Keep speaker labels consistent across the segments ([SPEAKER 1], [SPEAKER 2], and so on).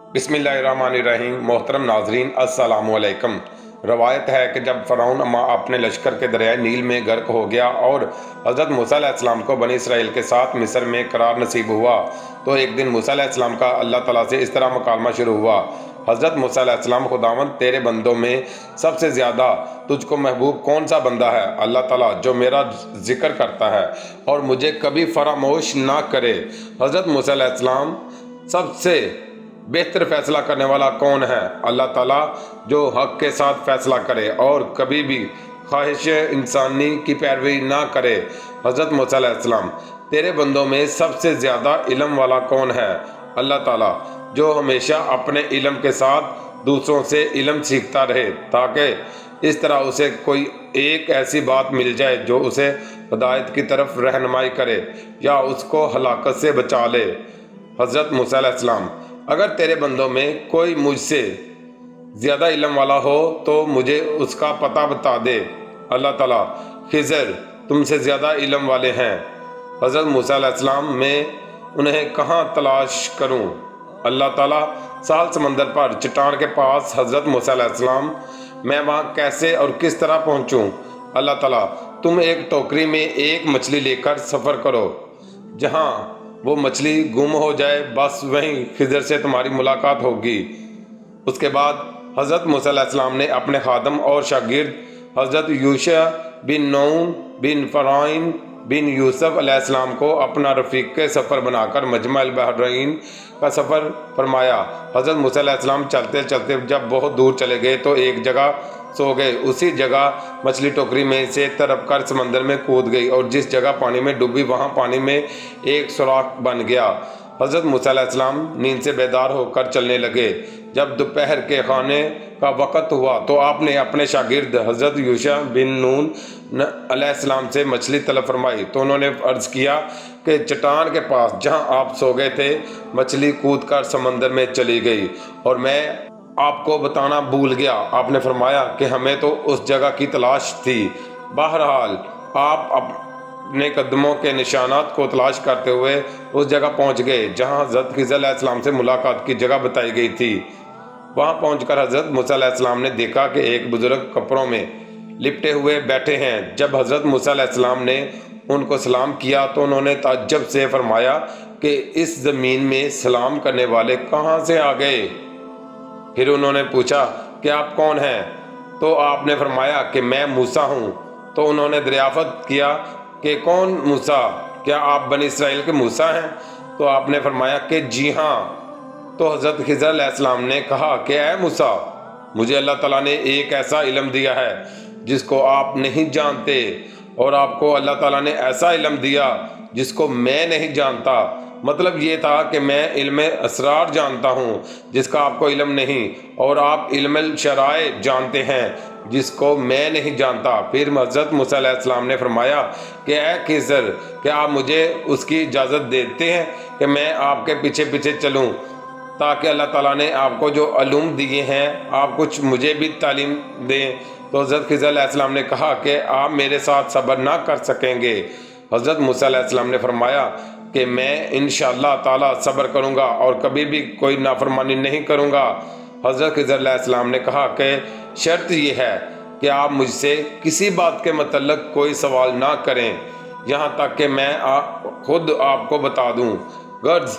[SPEAKER 1] बिस्मिल्लाहिर्रहमानिर्रहीम। मोहतरम नाजरीन, अस्सलामु अलैकुम। रवायत है कि जब फ़िरौन अपने लश्कर के दरियाए नील में गर्क हो गया और हज़रत मूसा अलैहिस्सलाम को बनी इसराइल के साथ मिस्र में करार नसीब हुआ, तो एक दिन मूसा अलैहिस्सलाम का अल्लाह ताला से इस तरह मुकालमा शुरू हुआ। हज़रत मूसा अलैहिस्सलाम, खुदावंद तेरे बंदों में सबसे ज़्यादा तुझको महबूब कौन सा बंदा है? अल्लाह ताला जो मेरा जिक्र करता है और मुझे कभी फरामोश ना करे। हज़रत मूसा अलैहिस्सलाम, सबसे बेहतर फैसला करने वाला कौन है? अल्लाह ताला जो हक के साथ फैसला करे और कभी भी ख्वाहिश इंसानी की पैरवी ना करे। हज़रत मूसा अलैहिस्सलाम, तेरे बंदों में सबसे ज़्यादा इल्म वाला कौन है? अल्लाह ताला जो हमेशा अपने इल्म के साथ दूसरों से इल्म सीखता रहे, ताकि इस तरह उसे कोई एक ऐसी बात मिल जाए जो उसे हिदायत की तरफ रहनुमाई करे या उसको हलाकत से बचा ले। हज़रत मूसा अलैहिस्सलाम, अगर तेरे बंदों में कोई मुझसे ज़्यादा इल्म वाला हो तो मुझे उसका पता बता दे। अल्लाह ताला, खिज़र तुमसे ज़्यादा इल्म वाले हैं। हज़रत मूसा अलैहिस्सलाम, मैं उन्हें कहाँ तलाश करूँ? अल्लाह ताला, साल समंदर पर चट्टान के पास। हज़रत मूसा अलैहिस्सलाम, मैं वहाँ कैसे और किस तरह पहुँचूँ? अल्लाह ताला, तुम एक टोकरी में एक मछली लेकर सफ़र करो, जहाँ वो मछली गुम हो जाए बस वहीं खिज़र से तुम्हारी मुलाकात होगी। उसके बाद हज़रत मूसा अलैहिस्सलाम ने अपने खादम और शागिर्द हज़रत यूशा बिन नून बिन फ़राइन बिन यूसुफ अलैहिस्सलाम को अपना रफ़ीक के सफ़र बनाकर मजमा अल बहरैन का सफ़र फरमाया। हज़रत मूसा अलैहिस्सलाम चलते चलते जब बहुत दूर चले गए तो एक जगह सो गए। उसी जगह मछली टोकरी में से तरफ कर समंदर में कूद गई और जिस जगह पानी में डूबी वहाँ पानी में एक सुराख बन गया। हज़रत मूसा अलैहिस्सलाम नींद से बेदार होकर चलने लगे। जब दोपहर के खाने का वक़्त हुआ तो आपने अपने शागिर्द हज़रत यूशा बिन नून अलैहिस्सलाम से मछली तलब फरमाई, तो उन्होंने अर्ज़ किया कि चट्टान के पास जहाँ आप सो गए थे मछली कूद कर समंदर में चली गई और मैं आपको बताना भूल गया। आपने फरमाया कि हमें तो उस जगह की तलाश थी। बहरहाल आप अपने कदमों के निशानात को तलाश करते हुए उस जगह पहुंच गए जहां हज़रत खिज़र अलैहिस्सलाम से मुलाकात की जगह बताई गई थी। वहां पहुंचकर हज़रत मूसा अलैहिस्सलाम ने देखा कि एक बुजुर्ग कपड़ों में लिपटे हुए बैठे हैं। जब हज़रत मूसा अलैहिस्सलाम ने उनको सलाम किया तो उन्होंने ताज्जुब से फरमाया कि इस ज़मीन में सलाम करने वाले कहाँ से आ गए? फिर उन्होंने पूछा कि आप कौन हैं? तो आपने फरमाया कि मैं मूसा हूँ। तो उन्होंने दरियाफ़त किया कि कौन मूसा? क्या आप बनी इसराइल के मूसा हैं? तो आपने फरमाया कि जी हाँ। तो हज़रत खिज़र अलैहिस्सलाम ने कहा कि ऐ मूसा, मुझे अल्लाह ताला ने एक ऐसा इल्म दिया है जिसको आप नहीं जानते, और आपको अल्लाह ताला ने ऐसा इल्म दिया जिसको मैं नहीं जानता। मतलब ये था कि मैं इल्म असरार जानता हूँ जिसका आपको इल्म नहीं, और आप इल्म शराए जानते हैं जिसको मैं नहीं जानता। फिर हज़रत मूसा अलैहिस्सलाम ने फरमाया कि ऐ खिज़र, क्या आप मुझे उसकी इजाज़त देते हैं कि मैं आपके पीछे पीछे चलूँ, ताकि अल्लाह ताला ने आपको जो अलूम दिए हैं आप कुछ मुझे भी तालीम दें? तो हज़रत खिज़र अलैहिस्सलाम ने कहा कि आप मेरे साथ सब्र ना कर सकेंगे। हज़रत मूसा अलैहिस्सलाम ने फरमाया कि मैं इंशाअल्लाह ताला सब्र करूँगा और कभी भी कोई नाफरमानी नहीं करूँगा। हज़रत खिज़र अलैहिस्सलाम ने कहा कि शर्त यह है कि आप मुझसे किसी बात के मतलब कोई सवाल ना करें यहाँ तक कि मैं खुद आपको बता दूँ। गर्ज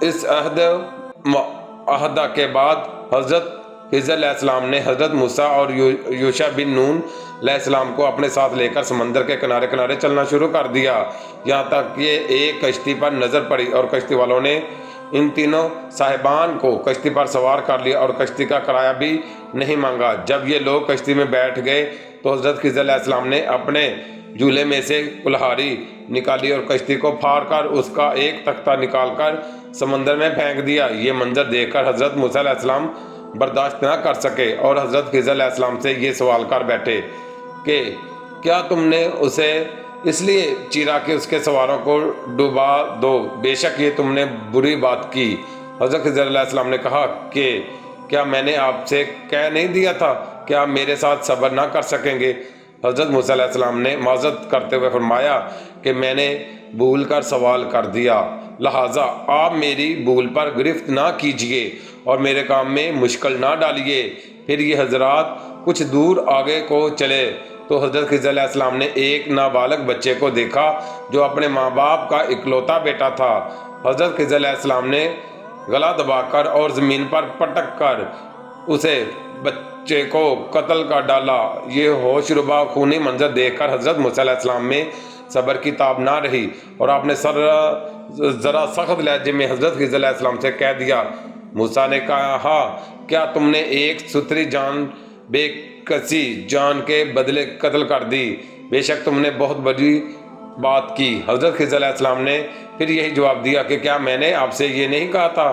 [SPEAKER 1] इस अहदा के बाद हज़रत खिज़र अलैहिस्सलाम ने हज़रत मूसा और यूशा बिन नून अलैहिस्सलाम को अपने साथ लेकर समंदर के किनारे किनारे चलना शुरू कर दिया, यहाँ तक कि एक कश्ती पर नज़र पड़ी और कश्ती वालों ने इन तीनों साहिबान को कश्ती पर सवार कर लिया और कश्ती का किराया भी नहीं मांगा। जब ये लोग कश्ती में बैठ गए तो हज़रत खिज़र अलैहिस्सलाम ने अपने झूले में से कुल्हाड़ी निकाली और कश्ती को फाड़ कर उसका एक तख्ता निकाल कर समंदर में फेंक दिया। ये मंजर देखकर हज़रत मूसा अलैहिस्सलाम बर्दाश्त ना कर सके और हज़रत खिज़र अलैहिस्सलाम से ये सवाल कर बैठे कि क्या तुमने उसे इसलिए चीरा कि उसके सवारों को डुबा दो? बेशक ये तुमने बुरी बात की। हज़रत खिज़र अलैहिस्सलाम ने कहा कि क्या मैंने आपसे कह नहीं दिया था कि आप मेरे साथ सब्र ना कर सकेंगे? हज़रत मूसा अलैहिस्सलाम ने माज़रत करते हुए फरमाया कि मैंने भूल कर सवाल कर दिया, लिहाजा आप मेरी भूल पर गिरफ्त ना कीजिए اور میرے کام میں مشکل نہ ڈالیے۔ پھر یہ حضرات کچھ دور آگے کو چلے تو حضرت خضر علیہ السلام نے ایک نابالغ بچے کو دیکھا جو اپنے ماں باپ کا اکلوتا بیٹا تھا۔ حضرت خضر علیہ السلام نے گلا دبا کر اور زمین پر پٹک کر اسے بچے کو قتل کر ڈالا۔ یہ ہوش ربا خونی منظر دیکھ کر حضرت موسیٰ علیہ السلام میں صبر کی تاب نہ رہی اور آپ نے ذرا سخت لہجے میں حضرت خضر علیہ السلام سے کہہ دیا۔ موسیٰ نے کہا، کیا تم نے ایک ستھری جان بے کسی جان کے بدلے قتل کر دی؟ بے شک تم نے بہت بڑی بات کی۔ حضرت خضر علیہ السلام نے پھر یہی جواب دیا کہ کیا میں نے آپ سے یہ نہیں کہا تھا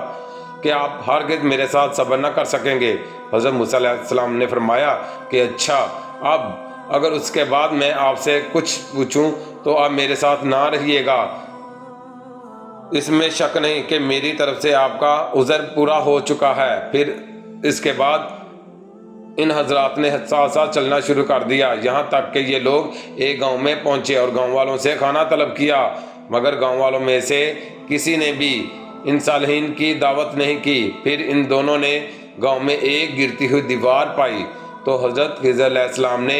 [SPEAKER 1] کہ آپ ہرگز میرے ساتھ صبر نہ کر سکیں گے؟ حضرت موسیٰ علیہ السلام نے فرمایا کہ اچھا، اب اگر اس کے بعد میں آپ سے کچھ پوچھوں تو آپ میرے ساتھ نہ رہیے گا۔ اس میں شک نہیں کہ میری طرف سے آپ کا عذر پورا ہو چکا ہے۔ پھر اس کے بعد ان حضرات نے ساتھ ساتھ چلنا شروع کر دیا، یہاں تک کہ یہ لوگ ایک گاؤں میں پہنچے اور گاؤں والوں سے کھانا طلب کیا، مگر گاؤں والوں میں سے کسی نے بھی ان صالحین کی دعوت نہیں کی۔ پھر ان دونوں نے گاؤں میں ایک گرتی ہوئی دیوار پائی تو حضرت خضر علیہ السلام نے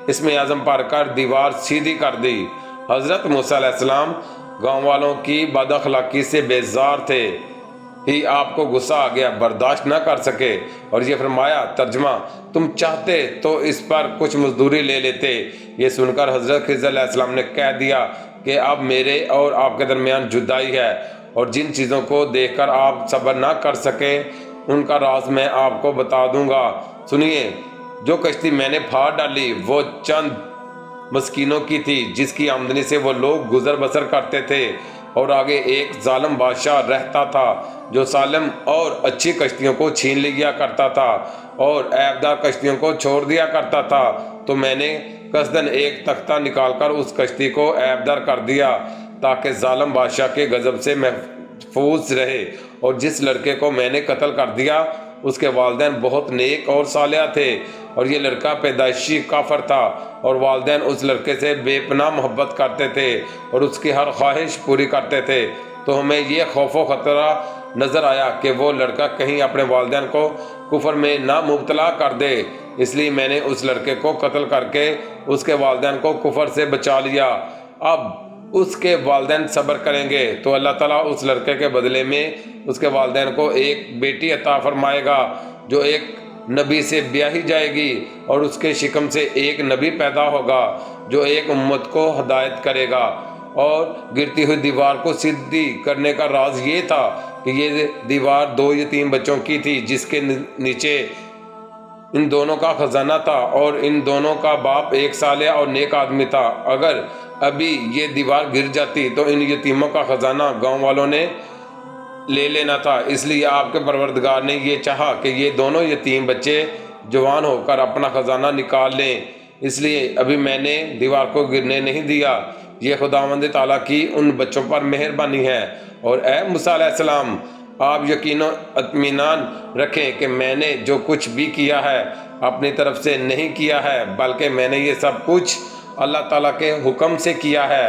[SPEAKER 1] اسم اعظم پڑھ کر دیوار سیدھی کر دی۔ حضرت موسیٰ علیہ السلام گاؤں والوں کی بد اخلاقی سے بیزار تھے، ہی آپ کو غصہ آ گیا، برداشت نہ کر سکے اور یہ فرمایا۔ ترجمہ: تم چاہتے تو اس پر کچھ مزدوری لے لیتے۔ یہ سن کر حضرت خضر علیہ السلام نے کہہ دیا کہ اب میرے اور آپ کے درمیان جدائی ہے، اور جن چیزوں کو دیکھ کر آپ صبر نہ کر سکیں ان کا راز میں آپ کو بتا دوں گا۔ سنیے، جو کشتی میں نے پھاڑ ڈالی وہ چند مسکینوں کی تھی جس کی آمدنی سے وہ لوگ گزر بسر کرتے تھے، اور آگے ایک ظالم بادشاہ رہتا تھا جو سالم اور اچھی کشتیوں کو چھین لیا کرتا تھا اور عیبدار کشتیوں کو چھوڑ دیا کرتا تھا۔ تو میں نے قصداً ایک تختہ نکال کر اس کشتی کو عیبدار کر دیا تاکہ ظالم بادشاہ کے غضب سے محفوظ رہے، اور جس لڑکے کو میں نے قتل کر دیا اس کے والدین بہت نیک اور صالح تھے، اور یہ لڑکا پیدائشی کافر تھا، اور والدین اس لڑکے سے بے پناہ محبت کرتے تھے اور اس کی ہر خواہش پوری کرتے تھے۔ تو ہمیں یہ خوف و خطرہ نظر آیا کہ وہ لڑکا کہیں اپنے والدین کو کفر میں نہ مبتلا کر دے، اس لیے میں نے اس لڑکے کو قتل کر کے اس کے والدین کو کفر سے بچا لیا۔ اب اس کے والدین صبر کریں گے تو اللہ تعالیٰ اس لڑکے کے بدلے میں اس کے والدین کو ایک بیٹی عطا فرمائے گا جو ایک نبی سے بیاہی جائے گی، اور اس کے شکم سے ایک نبی پیدا ہوگا جو ایک امت کو ہدایت کرے گا۔ اور گرتی ہوئی دیوار کو سیدھی کرنے کا راز یہ تھا کہ یہ دیوار 2 یتیم بچوں کی تھی جس کے نیچے ان دونوں کا خزانہ تھا، اور ان دونوں کا باپ ایک صالح اور نیک آدمی تھا۔ اگر ابھی یہ دیوار گر جاتی تو ان یتیموں کا خزانہ گاؤں والوں نے لے لینا تھا، اس لیے آپ کے پروردگار نے یہ چاہا کہ یہ دونوں یتیم بچے جوان ہو کر اپنا خزانہ نکال لیں، اس لیے ابھی میں نے دیوار کو گرنے نہیں دیا۔ یہ خداوند تعالیٰ کی ان بچوں پر مہربانی ہے۔ اور اے موسیٰ علیہ السلام، آپ یقین و اطمینان رکھیں کہ میں نے جو کچھ بھی کیا ہے اپنی طرف سے نہیں کیا ہے، بلکہ میں نے یہ سب کچھ اللہ تعالیٰ کے حکم سے کیا ہے۔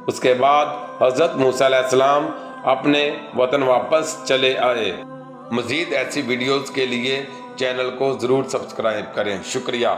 [SPEAKER 1] اس کے بعد حضرت موسیٰ علیہ السلام اپنے وطن واپس چلے آئے۔ مزید ایسی ویڈیوز کے لیے چینل کو ضرور سبسکرائب کریں۔ شکریہ۔